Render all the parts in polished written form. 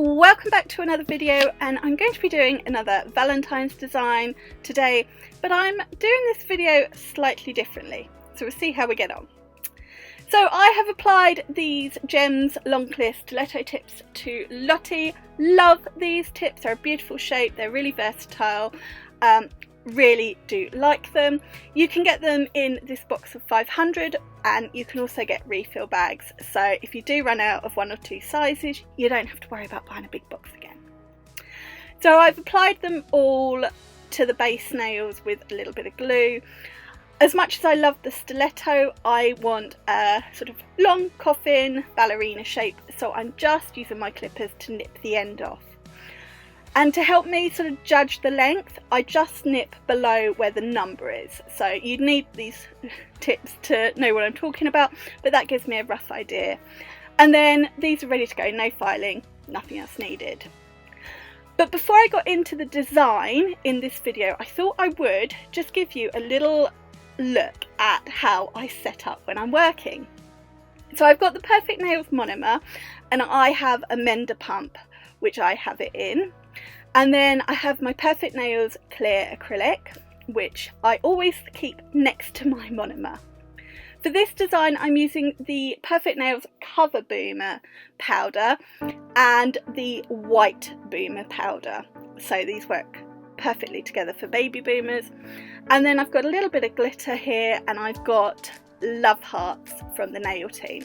Welcome back to another video, and I'm going to be doing another Valentine's design today, but I'm doing this video slightly differently, so we'll see how we get on. So I have applied these Gems Long Clear Stiletto tips to Lottie. Love these tips, they're a beautiful shape, they're really versatile, really do like them. You can get them in this box of 500 and you can also get refill bags, so if you do run out of one or two sizes you don't have to worry about buying a big box again. So I've applied them all to the base nails with a little bit of glue. As much as I love the stiletto, I want a sort of long coffin ballerina shape, so I'm just using my clippers to nip the end off. And to help me sort of judge the length, I just nip below where the number is. So you'd need these tips to know what I'm talking about, but that gives me a rough idea. And then these are ready to go, no filing, nothing else needed. But before I got into the design in this video, I thought I would just give you a little look at how I set up when I'm working. So I've got the Perfect Nails monomer and I have a mender pump, which I have it in. And then I have my Perfect Nails clear acrylic, which I always keep next to my monomer. For this design I'm using the Perfect Nails Cover Boomer powder and the white boomer powder. So these work perfectly together for baby boomers. And then I've got a little bit of glitter here and I've got love hearts from the nail team.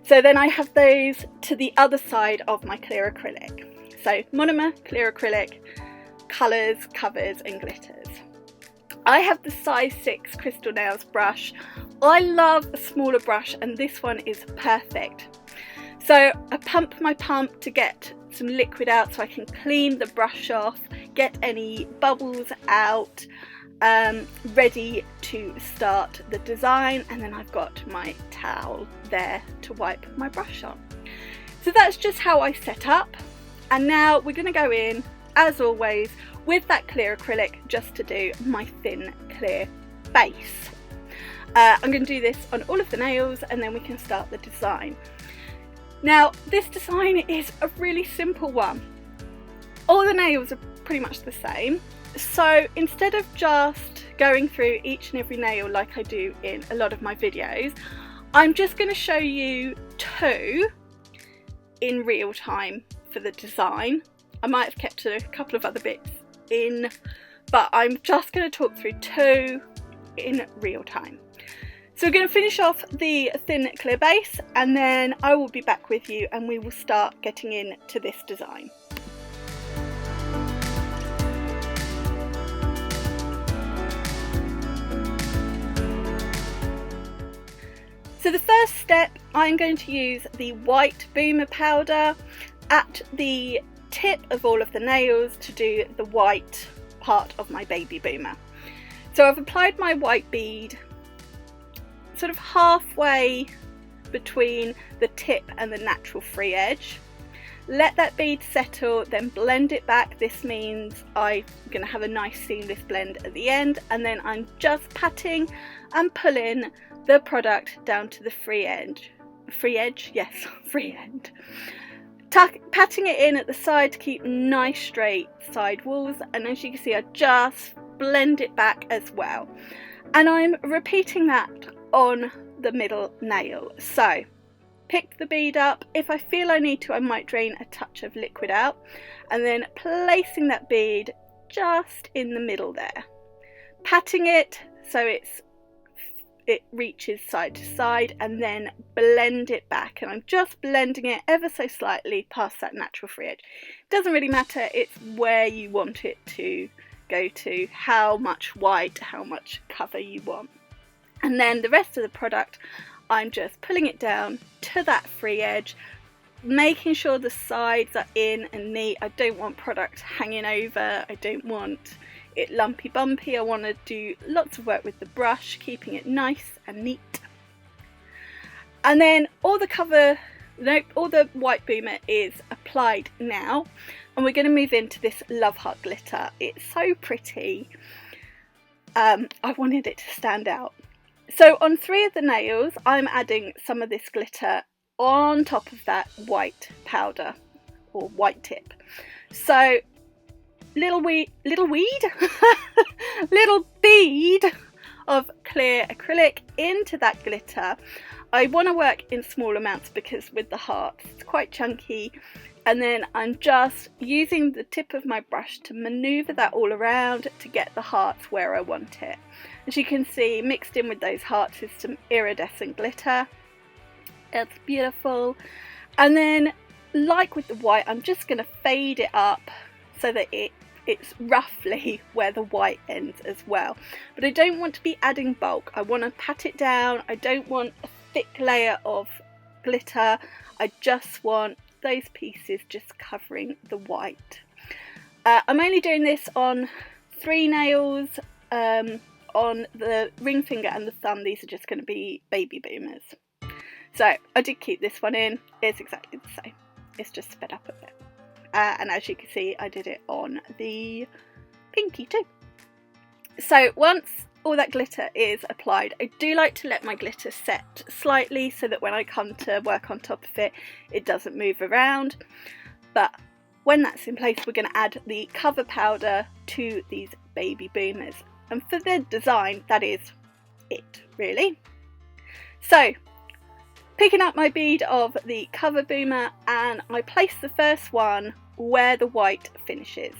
So then I have those to the other side of my clear acrylic. So monomer, clear acrylic, colours, covers and glitters. I have the size 6 Crystal Nails brush. I love a smaller brush and this one is perfect. So I pump my pump to get some liquid out so I can clean the brush off, get any bubbles out, ready to start the design, and then I've got my towel there to wipe my brush on. So that's just how I set up. And now we're going to go in, as always, with that clear acrylic just to do my thin clear base. I'm going to do this on all of the nails and then we can start the design. Now this design is a really simple one. All the nails are pretty much the same, so instead of just going through each and every nail like I do in a lot of my videos, I'm just going to show you two in real time for the design. I might have kept a couple of other bits in, but I'm just going to talk through two in real time. So we're going to finish off the thin clear base and then I will be back with you and we will start getting into this design. So the first step, I'm going to use the white boomer powder at the tip of all of the nails to do the white part of my baby boomer. So I've applied my white bead sort of halfway between the tip and the natural free edge. Let that bead settle, then blend it back. This means I'm going to have a nice seamless blend at the end, and then I'm just patting and pulling the product down to the free edge. Free edge? Yes, free end. Patting it in at the side to keep nice straight side walls, and as you can see I just blend it back as well, and I'm repeating that on the middle nail. So pick the bead up, if I feel I need to I might drain a touch of liquid out, and then placing that bead just in the middle there, patting it so it reaches side to side, and then blend it back, and I'm just blending it ever so slightly past that natural free edge. Doesn't really matter, it's where you want it to go to, how much white, how much cover you want. And then the rest of the product I'm just pulling it down to that free edge, making sure the sides are in and neat. I don't want product hanging over, I don't want it lumpy bumpy. I want to do lots of work with the brush, keeping it nice and neat. And then all the white boomer is applied now, and we're going to move into this love heart glitter. It's so pretty. I wanted it to stand out. So on 3 of the nails I'm adding some of this glitter on top of that white powder. or white tip. So little bead of clear acrylic into that glitter. I want to work in small amounts because with the heart it's quite chunky, and then I'm just using the tip of my brush to maneuver that all around to get the hearts where I want it. As you can see, mixed in with those hearts is some iridescent glitter. It's beautiful. And then, like with the white, I'm just going to fade it up so that it's roughly where the white ends as well. But I don't want to be adding bulk. I want to pat it down. I don't want a thick layer of glitter. I just want those pieces just covering the white. I'm only doing this on 3 nails. On the ring finger and the thumb, these are just going to be baby boomers. So I did keep this one in. It's exactly the same. It's just sped up a bit. And as you can see, I did it on the pinky too. So once all that glitter is applied, I do like to let my glitter set slightly so that when I come to work on top of it, it doesn't move around. But when that's in place, we're going to add the cover powder to these baby boomers. And for the design, that is it, really. So, picking up my bead of the cover boomer, and I place the first one where the white finishes.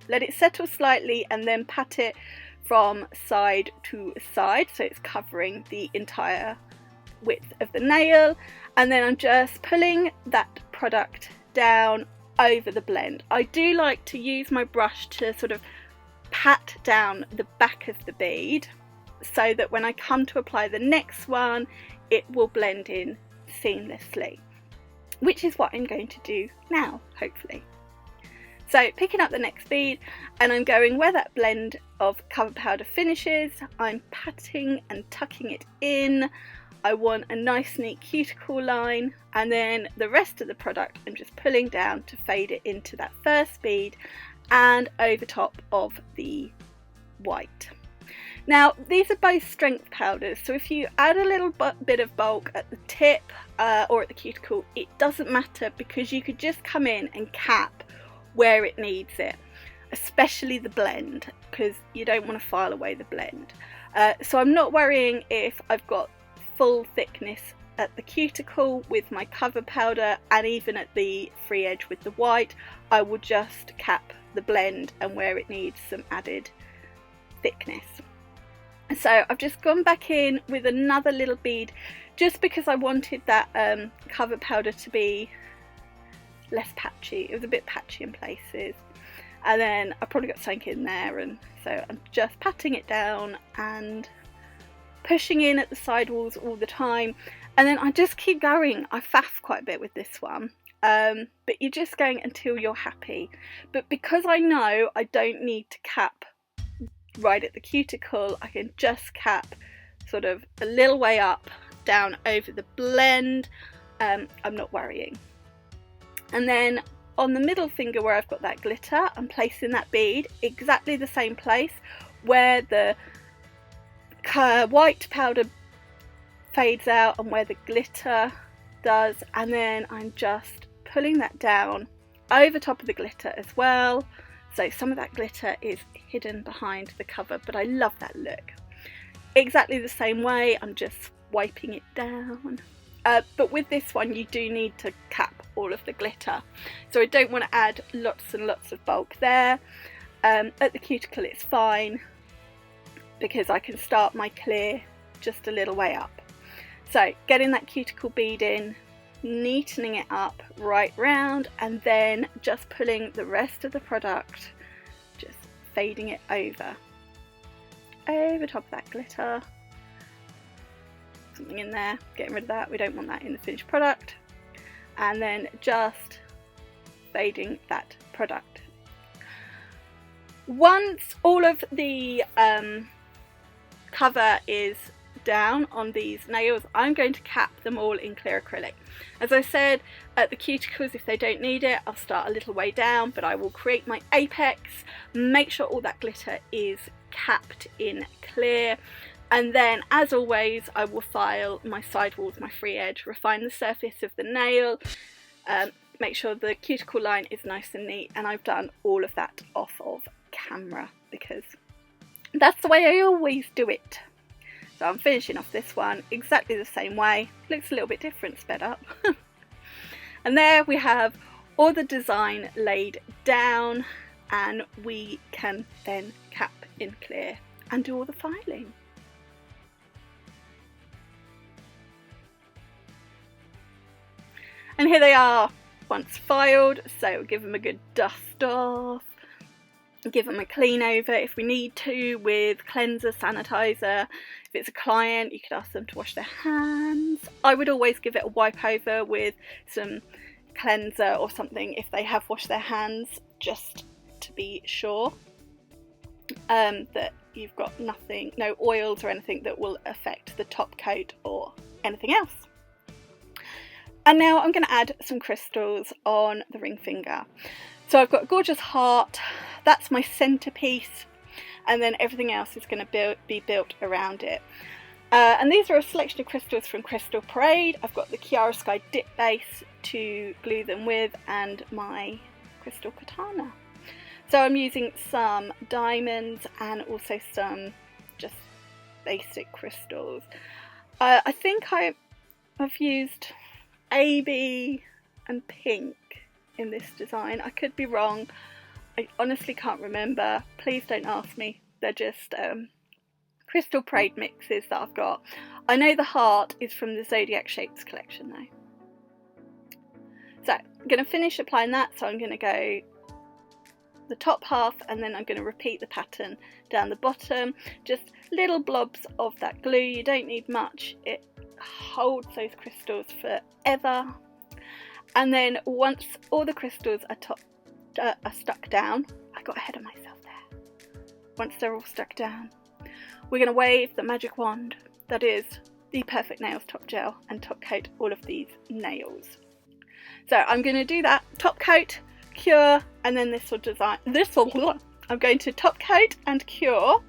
Let it settle slightly and then pat it from side to side so it's covering the entire width of the nail. And then I'm just pulling that product down over the blend. I do like to use my brush to sort of pat down the back of the bead so that when I come to apply the next one, it will blend in seamlessly, which is what I'm going to do now, hopefully. So picking up the next bead, and I'm going where that blend of cover powder finishes. I'm patting and tucking it in. I want a nice neat cuticle line, and then the rest of the product I'm just pulling down to fade it into that first bead and over top of the white. Now these are both strength powders, so if you add a little bit of bulk at the tip or at the cuticle, it doesn't matter because you could just come in and cap where it needs it, especially the blend, because you don't want to file away the blend. So I'm not worrying if I've got full thickness at the cuticle with my cover powder, and even at the free edge with the white, I will just cap the blend and where it needs some added thickness. So I've just gone back in with another little bead just because I wanted that cover powder to be less patchy. It was a bit patchy in places, and then I probably got something in there, and so I'm just patting it down and pushing in at the side walls all the time. And then I just keep going. I faff quite a bit with this one, but you're just going until you're happy. But because I know I don't need to cap right at the cuticle, I can just cap sort of a little way up, down over the blend. I'm not worrying. And then on the middle finger where I've got that glitter, I'm placing that bead exactly the same place where the white powder fades out and where the glitter does, and then I'm just pulling that down over top of the glitter as well, so some of that glitter is hidden behind the cover, but I love that look. Exactly the same way, I'm just wiping it down. But with this one you do need to cap all of the glitter, so I don't want to add lots and lots of bulk there. At the cuticle it's fine because I can start my clear just a little way up. So getting that cuticle bead in, neatening it up right round, and then just pulling the rest of the product, just fading it over top of that glitter. Something in there, getting rid of that, we don't want that in the finished product, and then just fading that product. Once all of the cover is down on these nails, I'm going to cap them all in clear acrylic. As I said, at the cuticles, if they don't need it, I'll start a little way down, but I will create my apex, make sure all that glitter is capped in clear, and then as always I will file my sidewalls, my free edge, refine the surface of the nail, make sure the cuticle line is nice and neat, and I've done all of that off of camera because that's the way I always do it. So I'm finishing off this one exactly the same way. Looks a little bit different, sped up. And there we have all the design laid down, and we can then cap in clear and do all the filing. And here they are once filed, so we'll give them a good dust off, give them a clean over if we need to with cleanser, sanitizer. If it's a client, you could ask them to wash their hands. I would always give it a wipe over with some cleanser or something if they have washed their hands, just to be sure that you've got nothing, no oils or anything that will affect the top coat or anything else. And now I'm going to add some crystals on the ring finger. So I've got a gorgeous heart, that's my centerpiece, and then everything else is going to be built around it. And these are a selection of crystals from Crystal Parade. I've got the Kiara Sky dip base to glue them with, and my crystal katana. So I'm using some diamonds and also some just basic crystals. I think I've used AB and pink in this design. I could be wrong. I honestly can't remember. Please don't ask me. They're just Crystal Parade mixes that I've got. I know the heart is from the Zodiac Shapes collection though. So I'm going to finish applying that. So I'm going to go the top half, and then I'm going to repeat the pattern down the bottom. Just little blobs of that glue. You don't need much. It holds those crystals forever. And then once all the crystals are stuck down, I got ahead of myself there. Once they're all stuck down, we're going to wave the magic wand that is the Perfect Nails top gel and top coat all of these nails. So I'm going to do that, top coat, cure, and then I'm going to top coat and cure,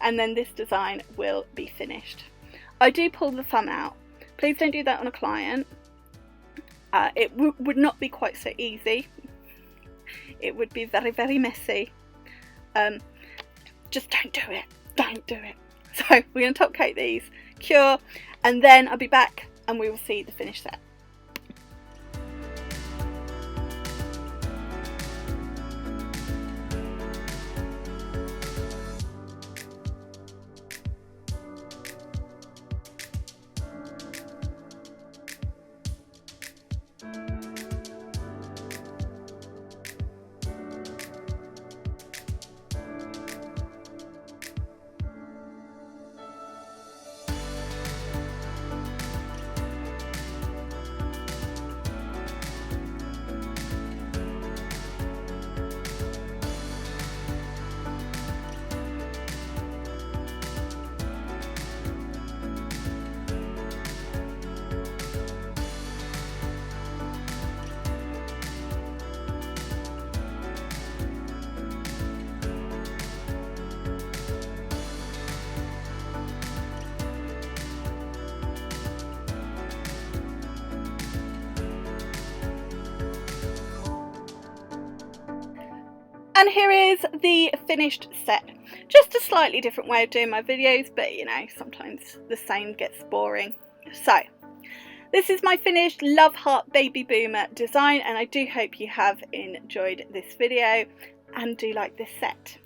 and then this design will be finished. I do pull the thumb out. Please don't do that on a client. It would not be quite so easy. It would be very, very messy. Just don't do it. Don't do it. So we're going to top coat these, cure, and then I'll be back and we will see the finished set. And here is the finished set. Just a slightly different way of doing my videos, but you know, sometimes the same gets boring. So, this is my finished Love Heart Baby Boomer design, and I do hope you have enjoyed this video and do like this set.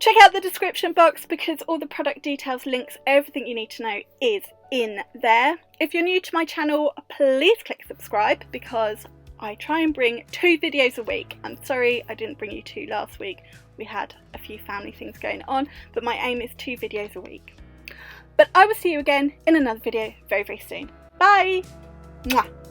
Check out the description box because all the product details, links, everything you need to know is in there. If you're new to my channel, please click subscribe because I try and bring 2 videos a week. I'm sorry I didn't bring you 2 last week. We had a few family things going on, but my aim is 2 videos a week. But I will see you again in another video very, very soon. Bye! Mwah.